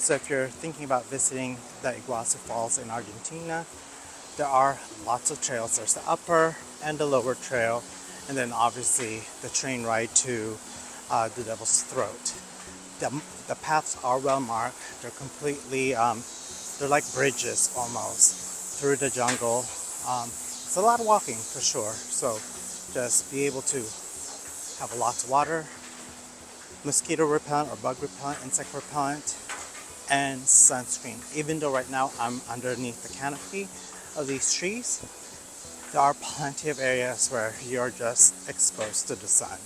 So if you're thinking about visiting the Iguazu Falls in Argentina, there are lots of trails. There's the upper and the lower trail, and then obviously the train ride to the Devil's Throat. The paths are well marked. They're completely, they're like bridges almost through the jungle. It's a lot of walking for sure. So just be able to have lots of water, mosquito repellent or bug repellent, insect repellent, and sunscreen. Even though right now I'm underneath the canopy of these trees, there are plenty of areas where you're just exposed to the sun.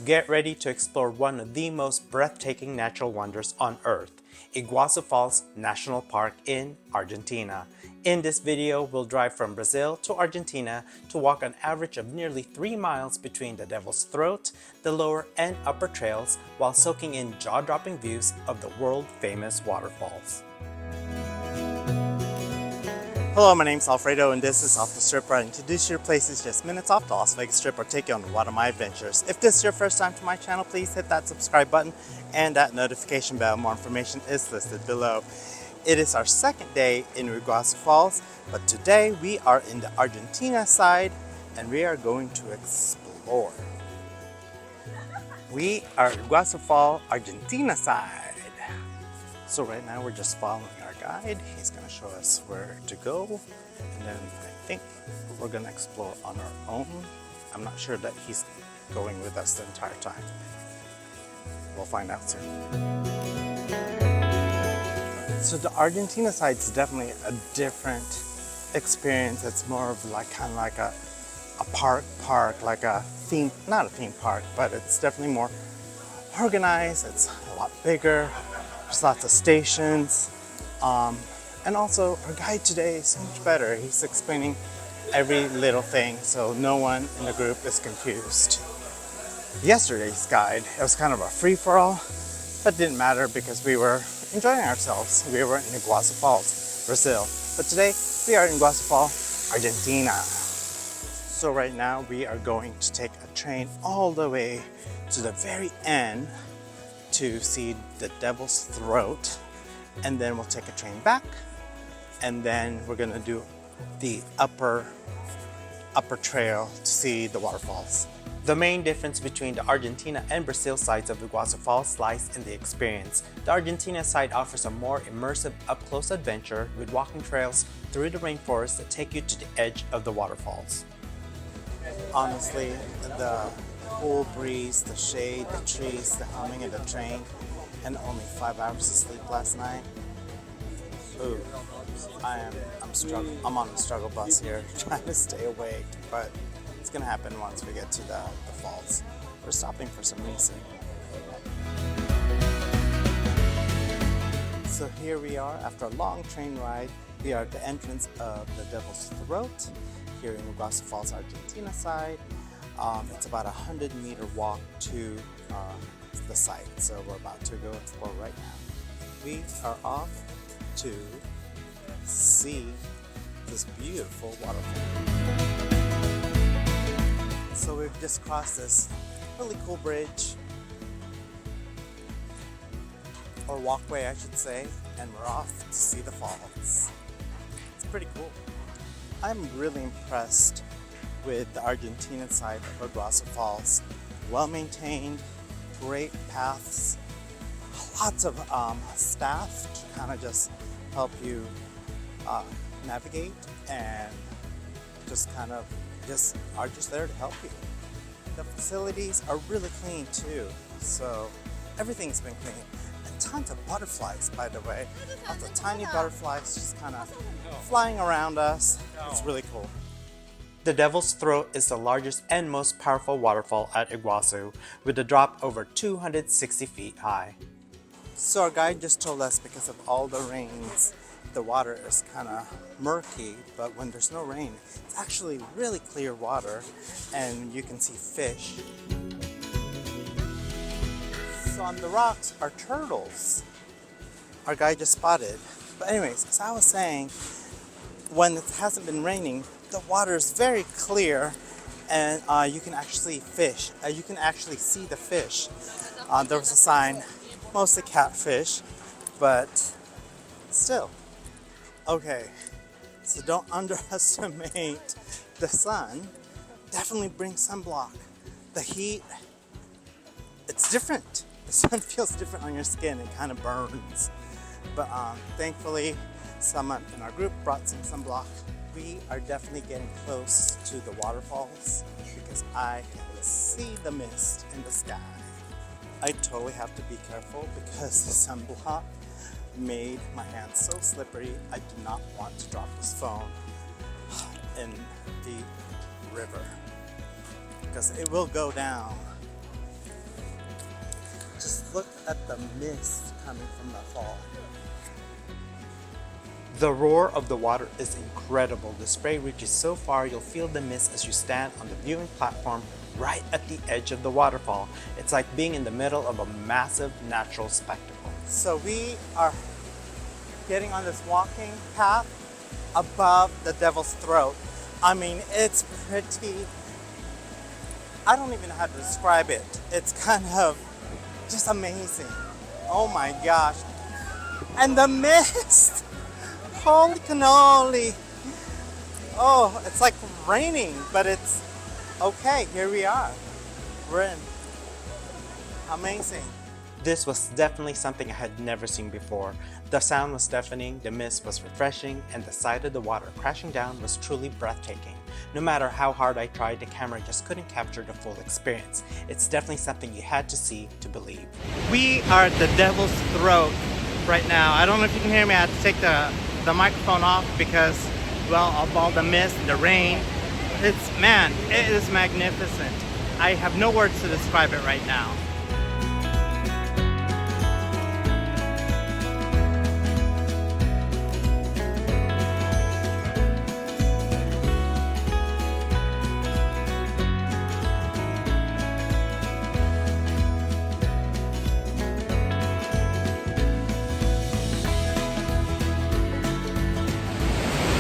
Get ready to explore one of the most breathtaking natural wonders on Earth, Iguazu Falls National Park in Argentina. In this video, we'll drive from Brazil to Argentina to walk an average of nearly 3 miles between the Devil's Throat, the lower and upper trails, while soaking in jaw-dropping views of the world-famous waterfalls. Hello, my name's Alfredo and this is Off the Strip, where I introduce your places just minutes off the Las Vegas Strip or take you on one of my adventures. If this is your first time to my channel, please hit that subscribe button and that notification bell. More information is listed below. It is our second day in Iguazu Falls, but today we are in the Argentina side and we are going to explore. We are Iguazu Falls, Argentina side. So right now we're just following our guide. He's going to show us where to go, and then I think we're going to explore on our own. I'm not sure that he's going with us the entire time. We'll find out soon. So the Argentina side is definitely a different experience. It's more of like kind of like a park, like a theme, not a theme park, but it's definitely more organized. It's a lot bigger. There's lots of stations, and also our guide today is so much better. He's explaining every little thing, so no one in the group is confused. Yesterday's guide, it was kind of a free-for-all, but didn't matter because we were enjoying ourselves. We were in Iguazu Falls, Brazil, but today we are in Iguazu Falls, Argentina. So right now we are going to take a train all the way to the very end to see the Devil's Throat, and then we'll take a train back, and then we're gonna do the upper trail to see the waterfalls. The main difference between the Argentina and Brazil sides of Iguazu Falls lies in the experience. The Argentina side offers a more immersive up-close adventure with walking trails through the rainforest that take you to the edge of the waterfalls. Honestly, the cool breeze, the shade, the trees, the humming of the train, and only 5 hours of sleep last night. Ooh, I'm struggling. I'm on the struggle bus here, trying to stay awake, but it's gonna happen once we get to the falls. We're stopping for some reason. So here we are after a long train ride. We are at the entrance of the Devil's Throat here in Iguazu Falls, Argentina side. It's about a 100-meter walk to the site, so we're about to go explore right now. We are off to see this beautiful waterfall. So we've just crossed this really cool bridge, or walkway I should say, and we're off to see the falls. It's pretty cool. I'm really impressed with the Argentina side of Iguazu Falls. Well maintained, great paths, lots of staff to kind of just help you navigate, and just kind of are just there to help you. The facilities are really clean too, so everything's been clean. And tons of butterflies, by the way. Lots of tiny butterflies just kind of flying around us. It's really cool. The Devil's Throat is the largest and most powerful waterfall at Iguazu, with a drop over 260 feet high. So our guide just told us because of all the rains, the water is kind of murky, but when there's no rain, it's actually really clear water, and you can see fish. So on the rocks are turtles. Our guide just spotted. But anyways, as I was saying, when it hasn't been raining, the water is very clear, and you can actually fish. You can actually see the fish. There was a sign, mostly catfish, but still. Okay, so don't underestimate the sun. Definitely bring sunblock. The heat, it's different. The sun feels different on your skin. It kind of burns. But thankfully, someone in our group brought some sunblock. We are definitely getting close to the waterfalls because I can see the mist in the sky. I totally have to be careful because the sunblock made my hands so slippery. I do not want to drop this phone in the river because it will go down. Just look at the mist coming from the fall. The roar of the water is incredible. The spray reaches so far you'll feel the mist as you stand on the viewing platform right at the edge of the waterfall. It's like being in the middle of a massive natural spectacle. So we are getting on this walking path above the Devil's Throat. I mean, it's pretty, I don't even know how to describe it. It's kind of just amazing. Oh my gosh. And the mist, holy cannoli. Oh, it's like raining, but it's okay, here we are. We're in. Amazing. This was definitely something I had never seen before. The sound was deafening, the mist was refreshing, and the sight of the water crashing down was truly breathtaking. No matter how hard I tried, the camera just couldn't capture the full experience. It's definitely something you had to see to believe. We are at the Devil's Throat right now. I don't know if you can hear me. I had to take the microphone off because, well, of all the mist and the rain. Man, it is magnificent. I have no words to describe it right now.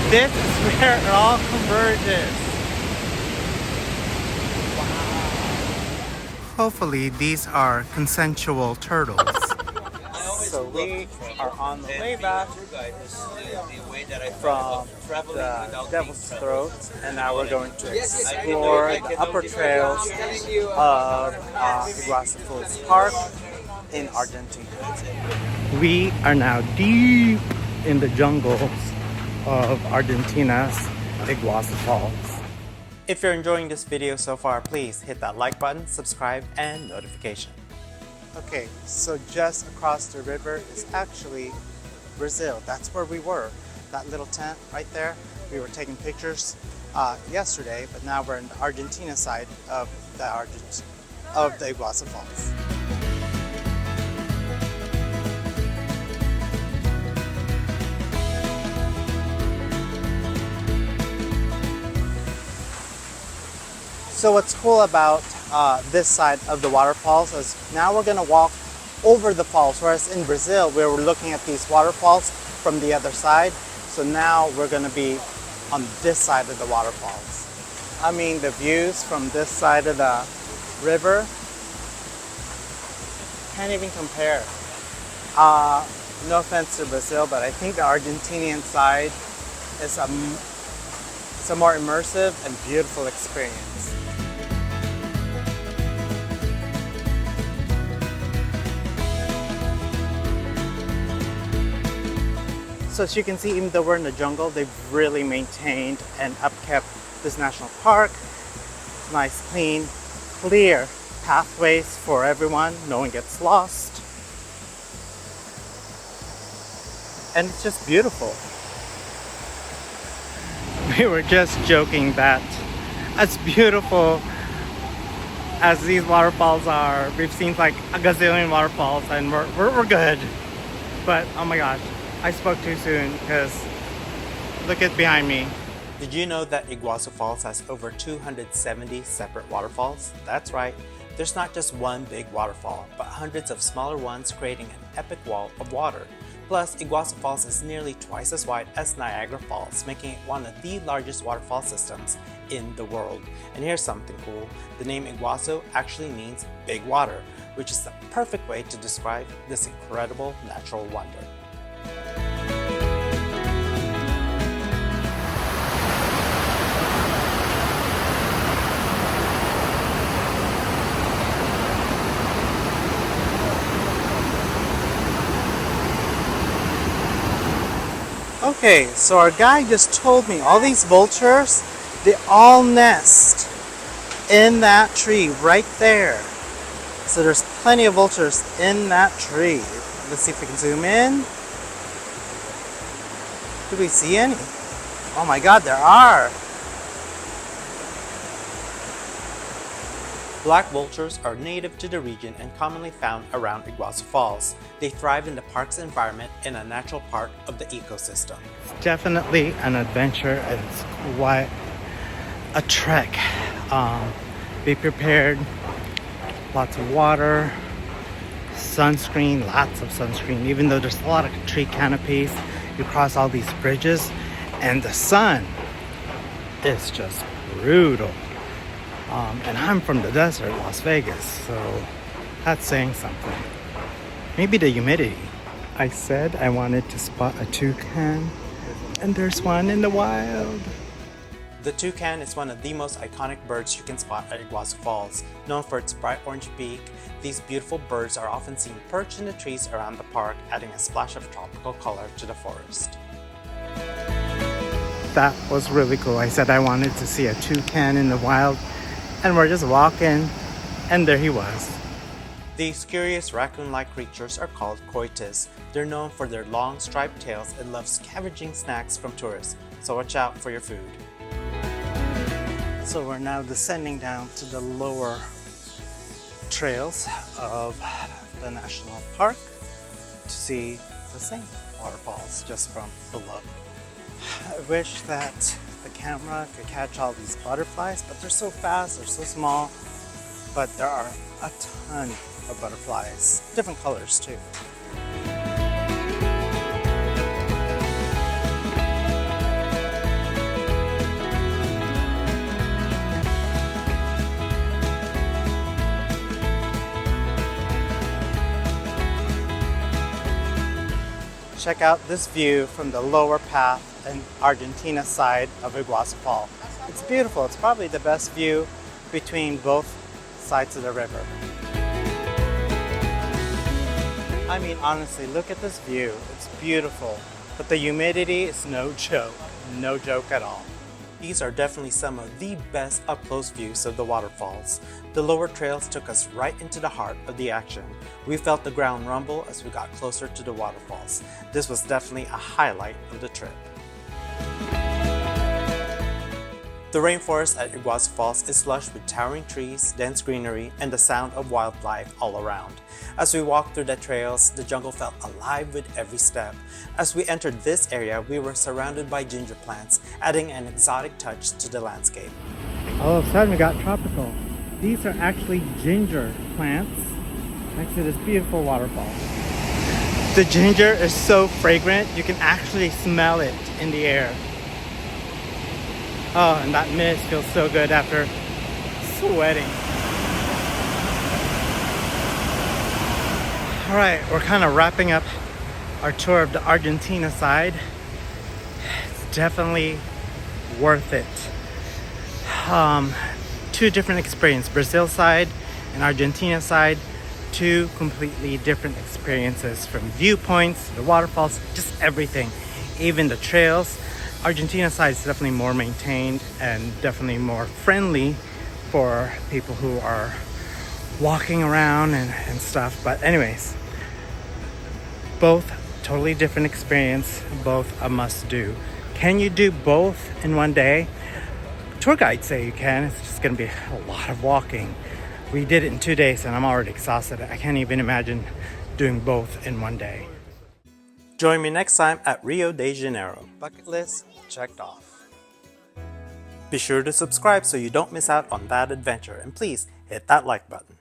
This is where it all converges. Hopefully these are consensual turtles. So we are on the way back from the Devil's Throat, and now we're going to explore the upper trails of Iguazu Falls Park in Argentina. We are now deep in the jungles of Argentina's Iguazu Falls. If you're enjoying this video so far, please hit that like button, subscribe, and notification. Okay, so just across the river is actually Brazil. That's where we were. That little tent right there. We were taking pictures yesterday, but now we're in the Argentina side of the Iguazu Falls. So what's cool about this side of the waterfalls is now we're gonna walk over the falls, whereas in Brazil we were looking at these waterfalls from the other side. So now we're gonna be on this side of the waterfalls. I mean, the views from this side of the river can't even compare. No offense to Brazil, but I think the Argentinian side is a more immersive and beautiful experience. So as you can see, even though we're in the jungle, they've really maintained and upkept this national park. Nice, clean, clear pathways for everyone. No one gets lost. And it's just beautiful. We were just joking that as beautiful as these waterfalls are, we've seen like a gazillion waterfalls and we're good. But oh my gosh, I spoke too soon because look at behind me. Did you know that Iguazu Falls has over 270 separate waterfalls? That's right. There's not just one big waterfall, but hundreds of smaller ones creating an epic wall of water. Plus, Iguazu Falls is nearly twice as wide as Niagara Falls, making it one of the largest waterfall systems in the world. And here's something cool. The name Iguazu actually means big water, which is the perfect way to describe this incredible natural wonder. Okay, so our guide just told me all these vultures, they all nest in that tree right there. So there's plenty of vultures in that tree. Let's see if we can zoom in. Do we see any? Oh my God, there are! Black vultures are native to the region and commonly found around Iguazu Falls. They thrive in the park's environment in a natural part of the ecosystem. It's definitely an adventure. It's quite a trek. Be prepared. Lots of water, sunscreen, lots of sunscreen. Even though there's a lot of tree canopies, you cross all these bridges and the sun is just brutal. And I'm from the desert, Las Vegas, so that's saying something. Maybe the humidity. I said I wanted to spot a toucan, and there's one in the wild. The toucan is one of the most iconic birds you can spot at Iguazu Falls. Known for its bright orange beak, these beautiful birds are often seen perched in the trees around the park, adding a splash of tropical color to the forest. That was really cool. I said I wanted to see a toucan in the wild, and we're just walking, and there he was. These curious raccoon-like creatures are called coatis. They're known for their long striped tails and love scavenging snacks from tourists, so watch out for your food. So we're now descending down to the lower trails of the national park to see the same waterfalls just from below. I wish that the camera could catch all these butterflies, but they're so fast, they're so small. But there are a ton of butterflies, different colors too. Check out this view from the lower path and Argentina side of Iguazu Falls. It's beautiful. It's probably the best view between both sides of the river. I mean, honestly, look at this view. It's beautiful, but the humidity is no joke. No joke at all. These are definitely some of the best up-close views of the waterfalls. The lower trails took us right into the heart of the action. We felt the ground rumble as we got closer to the waterfalls. This was definitely a highlight of the trip. The rainforest at Iguazu Falls is lush with towering trees, dense greenery, and the sound of wildlife all around. As we walked through the trails, the jungle felt alive with every step. As we entered this area, we were surrounded by ginger plants, adding an exotic touch to the landscape. All of a sudden we got tropical. These are actually ginger plants next to this beautiful waterfall. The ginger is so fragrant, you can actually smell it in the air. Oh, and that mist feels so good after sweating. All right, we're kind of wrapping up our tour of the Argentina side. It's definitely worth it. Two different experiences, Brazil side and Argentina side, two completely different experiences from viewpoints, the waterfalls, just everything, even the trails. Argentina side is definitely more maintained and definitely more friendly for people who are walking around and stuff. But anyways, both totally different experience, both a must do. Can you do both in one day? Tour guides say you can. It's just going to be a lot of walking. We did it in 2 days and I'm already exhausted. I can't even imagine doing both in one day. Join me next time at Rio de Janeiro. Bucket list checked off. Be sure to subscribe so you don't miss out on that adventure, and please hit that like button.